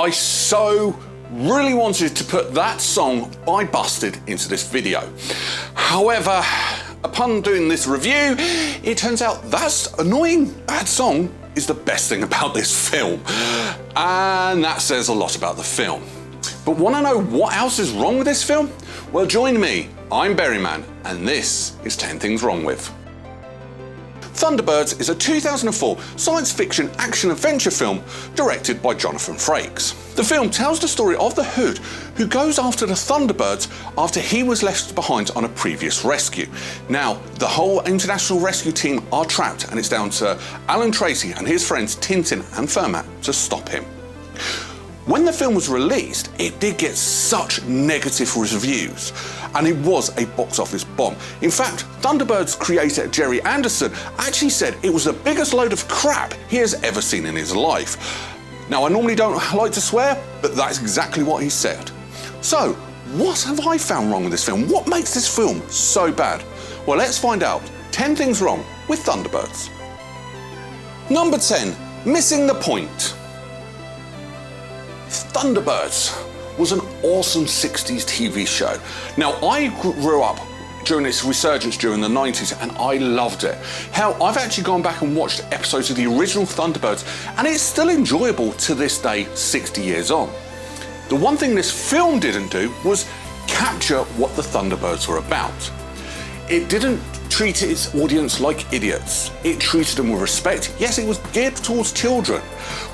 I so really wanted to put that song by Busted into this video. However, upon doing this review, it turns out that annoying bad song is the best thing about this film. And that says a lot about the film. But want to know what else is wrong with this film? Well, join me. I'm Berryman, and this is 10 Things Wrong With. Thunderbirds is a 2004 science fiction action-adventure film directed by Jonathan Frakes. The film tells the story of the Hood who goes after the Thunderbirds after he was left behind on a previous rescue. Now, the whole international rescue team are trapped, and it's down to Alan Tracy and his friends Tin-Tin and Fermat to stop him. When the film was released, it did get such negative reviews, and it was a box office bomb. In fact, Thunderbirds creator Gerry Anderson actually said it was the biggest load of crap he has ever seen in his life. Now, I normally don't like to swear, but that's exactly what he said. So, what have I found wrong with this film? What makes this film so bad? Well, let's find out 10 things wrong with Thunderbirds. Number 10, missing the point. Thunderbirds was an awesome 60s TV show. Now, I grew up during its resurgence during the 90s, and I loved it. Hell, I've actually gone back and watched episodes of the original Thunderbirds, and it's still enjoyable to this day, 60 years on. The one thing this film didn't do was capture what the Thunderbirds were about. It didn't treat its audience like idiots. It treated them with respect. Yes, it was geared towards children,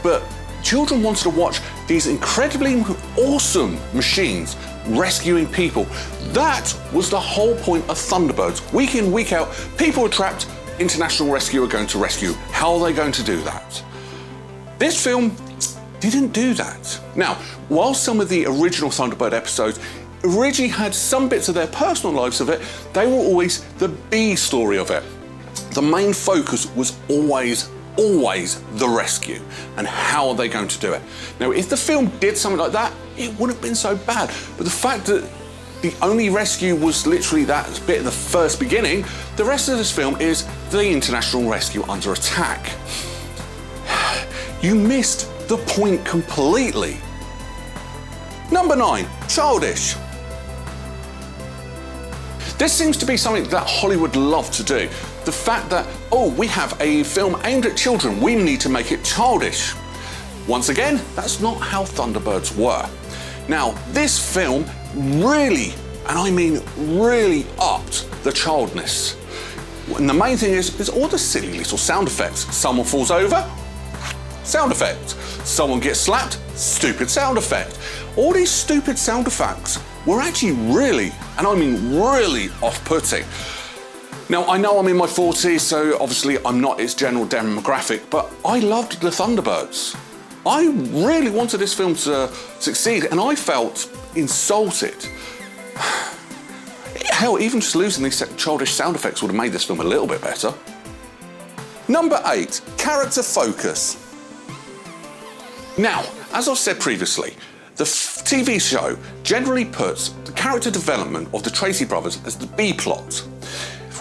but children wanted to watch these incredibly awesome machines rescuing people. That was the whole point of Thunderbirds. Week in, week out, people are trapped, international rescue are going to rescue. How are they going to do that? This film didn't do that. Now, while some of the original Thunderbird episodes originally had some bits of their personal lives of it, they were always the B story of it. The main focus was always the rescue, and how are they going to do it. Now, if the film did something like that, it wouldn't have been so bad. But the fact that the only rescue was literally that bit at the first beginning, the rest of this film is the international rescue under attack. You missed the point completely. Number 9, Childish. This seems to be something that Hollywood love to do. The fact that, oh, we have a film aimed at children, we need to make it childish. Once again, that's not how Thunderbirds were. Now, this film really, and I mean really, upped the childness. And the main thing is all the silly little sound effects. Someone falls over, sound effect. Someone gets slapped, stupid sound effect. All these stupid sound effects were actually really, and I mean really, off-putting. Now, I know I'm in my 40s, so obviously I'm not its general demographic, but I loved the Thunderbirds. I really wanted this film to succeed, and I felt insulted. Hell, even just losing these childish sound effects would have made this film a little bit better. Number 8, character focus. Now, as I've said previously, the TV show generally puts the character development of the Tracy brothers as the B plot.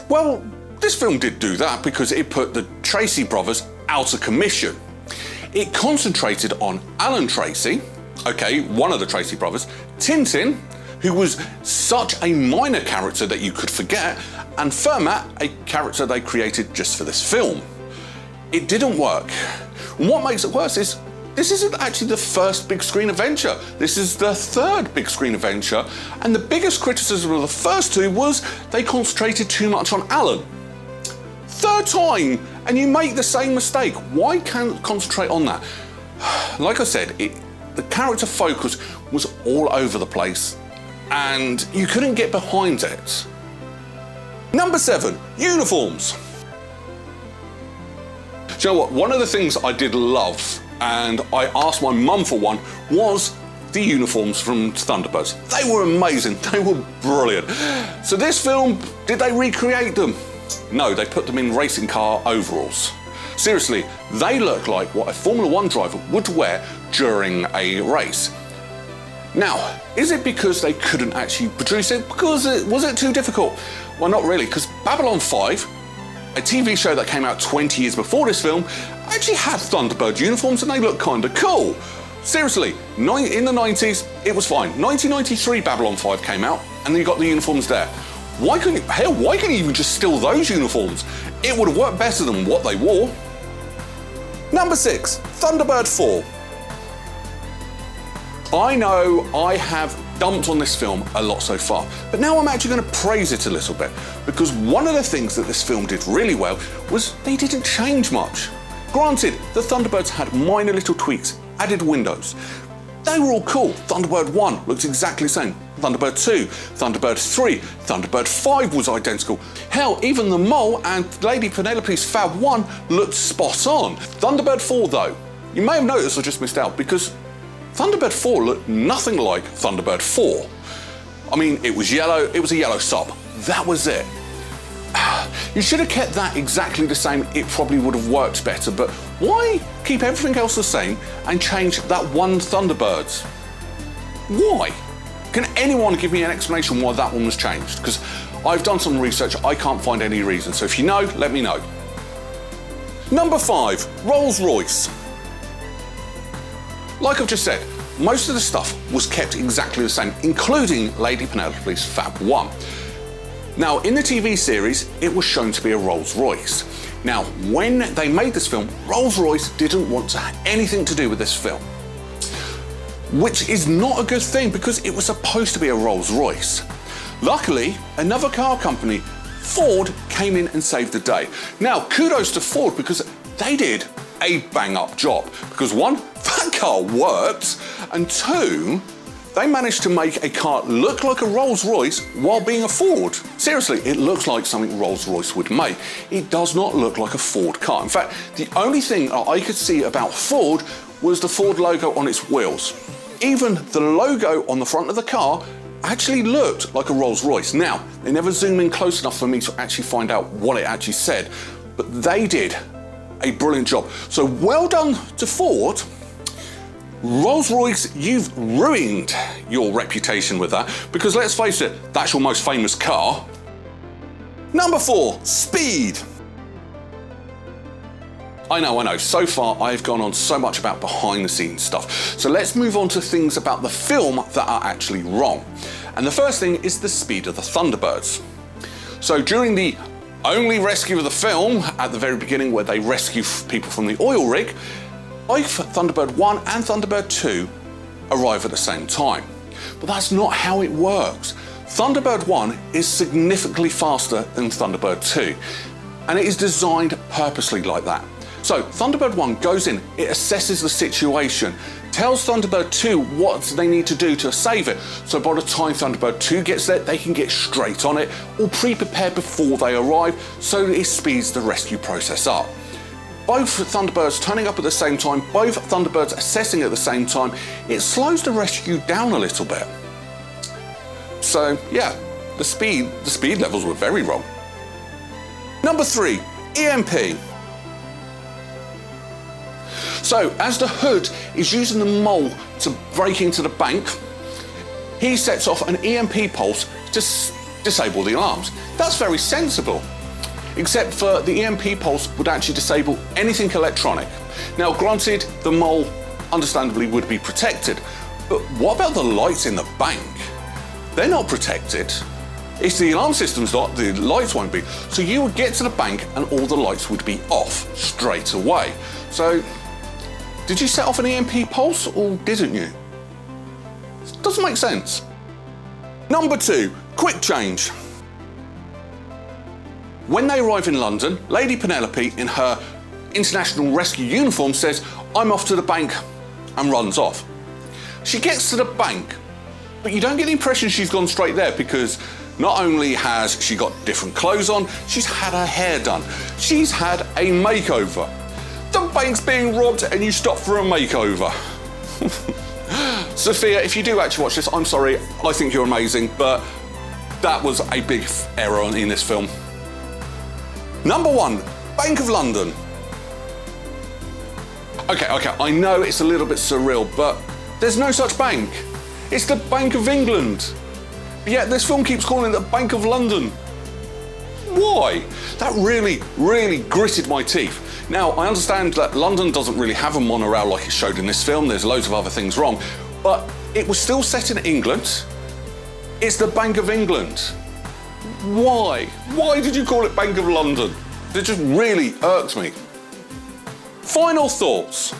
Well, this film did do that because it put the Tracy brothers out of commission. It concentrated on Alan Tracy, okay, one of the Tracy brothers, Tin-Tin, who was such a minor character that you could forget, and Fermat, a character they created just for this film. It didn't work. And what makes it worse is this isn't actually the first big screen adventure. This is the third big screen adventure, and the biggest criticism of the first two was they concentrated too much on Alan. Third time, and you make the same mistake. Why can't concentrate on that? Like I said, the character focus was all over the place, and you couldn't get behind it. Number 7, uniforms. Do you know what? One of the things I did love, and I asked my mum for one, was the uniforms from Thunderbirds. They were amazing, they were brilliant. So this film, did they recreate them? No, they put them in racing car overalls. Seriously, they look like what a Formula 1 driver would wear during a race. Now, is it because they couldn't actually produce it? Was it too difficult? Well, not really, because Babylon 5, a TV show that came out 20 years before this film, actually had Thunderbird uniforms, and they look kind of cool. Seriously, in the 90s, it was fine. 1993 Babylon 5 came out, and then you got the uniforms there. Why couldn't you even just steal those uniforms? It would have worked better than what they wore. Number 6, Thunderbird 4. I know I have dumped on this film a lot so far, but now I'm actually going to praise it a little bit, because one of the things that this film did really well was they didn't change much. Granted, the Thunderbirds had minor little tweaks, added windows. They were all cool. Thunderbird 1 looked exactly the same. Thunderbird 2, Thunderbird 3, Thunderbird 5 was identical. Hell, even the mole and Lady Penelope's Fab 1 looked spot on. Thunderbird 4 though, you may have noticed or just missed out, because Thunderbird 4 looked nothing like Thunderbird 4. I mean, it was yellow, it was a yellow sub. That was it. You should have kept that exactly the same, it probably would have worked better, but why keep everything else the same and change that one Thunderbird? Why? Can anyone give me an explanation why that one was changed? Because I've done some research, I can't find any reason, so if you know, let me know. Number 5, Rolls-Royce. Like I've just said, most of the stuff was kept exactly the same, including Lady Penelope's Fab 1. Now, in the TV series, it was shown to be a Rolls-Royce. Now, when they made this film, Rolls-Royce didn't want to have anything to do with this film. Which is not a good thing, because it was supposed to be a Rolls-Royce. Luckily, another car company, Ford, came in and saved the day. Now, kudos to Ford, because they did a bang-up job. Because one, that car worked, and two, they managed to make a car look like a Rolls-Royce while being a Ford. Seriously, it looks like something Rolls-Royce would make. It does not look like a Ford car. In fact, the only thing I could see about Ford was the Ford logo on its wheels. Even the logo on the front of the car actually looked like a Rolls-Royce. Now, they never zoomed in close enough for me to actually find out what it actually said, but they did a brilliant job. So well done to Ford. Rolls-Royce, you've ruined your reputation with that, because let's face it, that's your most famous car. Number 4, speed. I know, so far I've gone on so much about behind the scenes stuff. So let's move on to things about the film that are actually wrong. And the first thing is the speed of the Thunderbirds. So during the only rescue of the film, at the very beginning where they rescue people from the oil rig, both Thunderbird 1 and Thunderbird 2 arrive at the same time. But that's not how it works. Thunderbird 1 is significantly faster than Thunderbird 2, and it is designed purposely like that. So Thunderbird 1 goes in, it assesses the situation, tells Thunderbird 2 what they need to do to save it, so by the time Thunderbird 2 gets there, they can get straight on it, all pre-prepared before they arrive, so it speeds the rescue process up. Both Thunderbirds turning up at the same time, both Thunderbirds assessing at the same time, it slows the rescue down a little bit. So yeah, the speed levels were very wrong. Number 3, EMP. So as the Hood is using the mole to break into the bank, he sets off an EMP pulse to disable the alarms. That's very sensible. Except for the EMP pulse would actually disable anything electronic. Now granted, the mole understandably would be protected, but what about the lights in the bank? They're not protected. If the alarm system's not, the lights won't be. So you would get to the bank and all the lights would be off straight away. So, did you set off an EMP pulse or didn't you? It doesn't make sense. Number 2, quick change. When they arrive in London, Lady Penelope, in her international rescue uniform, says, "I'm off to the bank," and runs off. She gets to the bank, but you don't get the impression she's gone straight there, because not only has she got different clothes on, she's had her hair done. She's had a makeover. The bank's being robbed and you stop for a makeover. Sophia, if you do actually watch this, I'm sorry, I think you're amazing, but that was a big error in this film. Number 1, Bank of London. Okay, I know it's a little bit surreal, but there's no such bank. It's the Bank of England. But yet this film keeps calling it the Bank of London. Why? That really gritted my teeth. Now, I understand that London doesn't really have a monorail like it showed in this film. There's loads of other things wrong, but it was still set in England. It's the Bank of England. Why? Why did you call it Bank of London? It just really irks me. Final thoughts.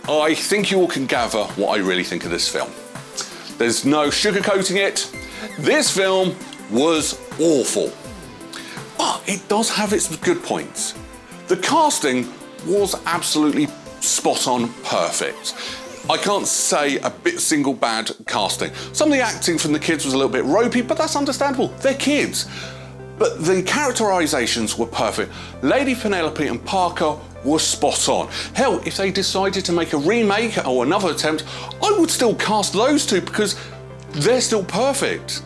I think you all can gather what I really think of this film. There's no sugarcoating it. This film was awful. But it does have its good points. The casting was absolutely spot on perfect. I can't say a single bad casting. Some of the acting from the kids was a little bit ropey, but that's understandable. They're kids. But the characterizations were perfect. Lady Penelope and Parker were spot on. Hell, if they decided to make a remake or another attempt, I would still cast those two because they're still perfect.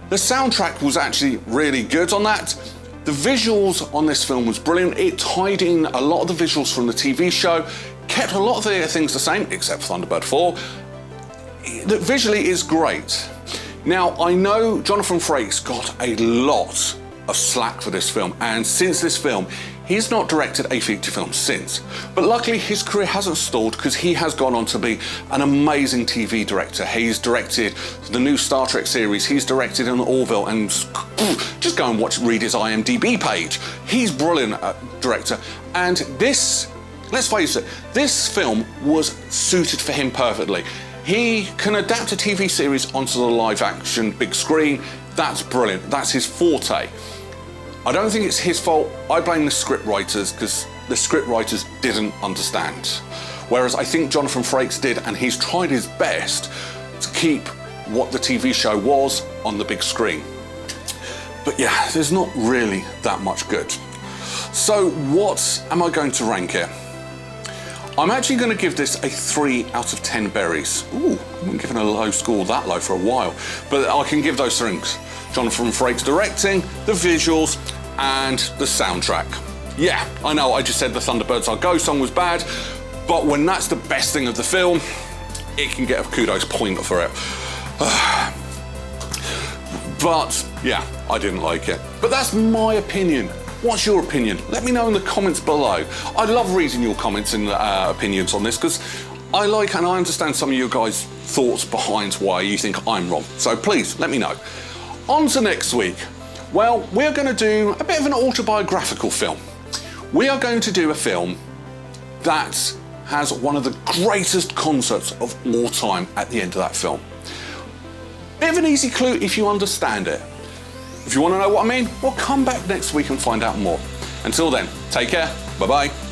The soundtrack was actually really good on that. The visuals on this film was brilliant. It tied in a lot of the visuals from the TV show, kept a lot of the things the same, except for Thunderbird 4. Visually is great. Now, I know Jonathan Frakes got a lot of slack for this film, and since this film, he's not directed a feature film since. But luckily, his career hasn't stalled because he has gone on to be an amazing TV director. He's directed the new Star Trek series, he's directed an Orville, and just go and read his IMDb page. He's brilliant director, and this, let's face it, this film was suited for him perfectly. He can adapt a TV series onto the live action big screen. That's brilliant, that's his forte. I don't think it's his fault. I blame the script writers because the script writers didn't understand. Whereas I think Jonathan Frakes did, and he's tried his best to keep what the TV show was on the big screen. But yeah, there's not really that much good. So what am I going to rank here? I'm actually going to give this a 3 out of 10 berries. Ooh, I haven't given a low score that low for a while, but I can give those things. Jonathan Frakes directing, the visuals, and the soundtrack. Yeah, I know I just said the Thunderbirds Our Go song was bad, but when that's the best thing of the film, it can get a kudos point for it. But yeah, I didn't like it. But that's my opinion. What's your opinion? Let me know in the comments below. I love reading your comments and opinions on this because I like and I understand some of you guys' thoughts behind why you think I'm wrong. So please, let me know. On to next week. Well, we're going to do a bit of an autobiographical film. We are going to do a film that has one of the greatest concerts of all time at the end of that film. Bit of an easy clue if you understand it. If you want to know what I mean, well, come back next week and find out more. Until then, take care. Bye-bye.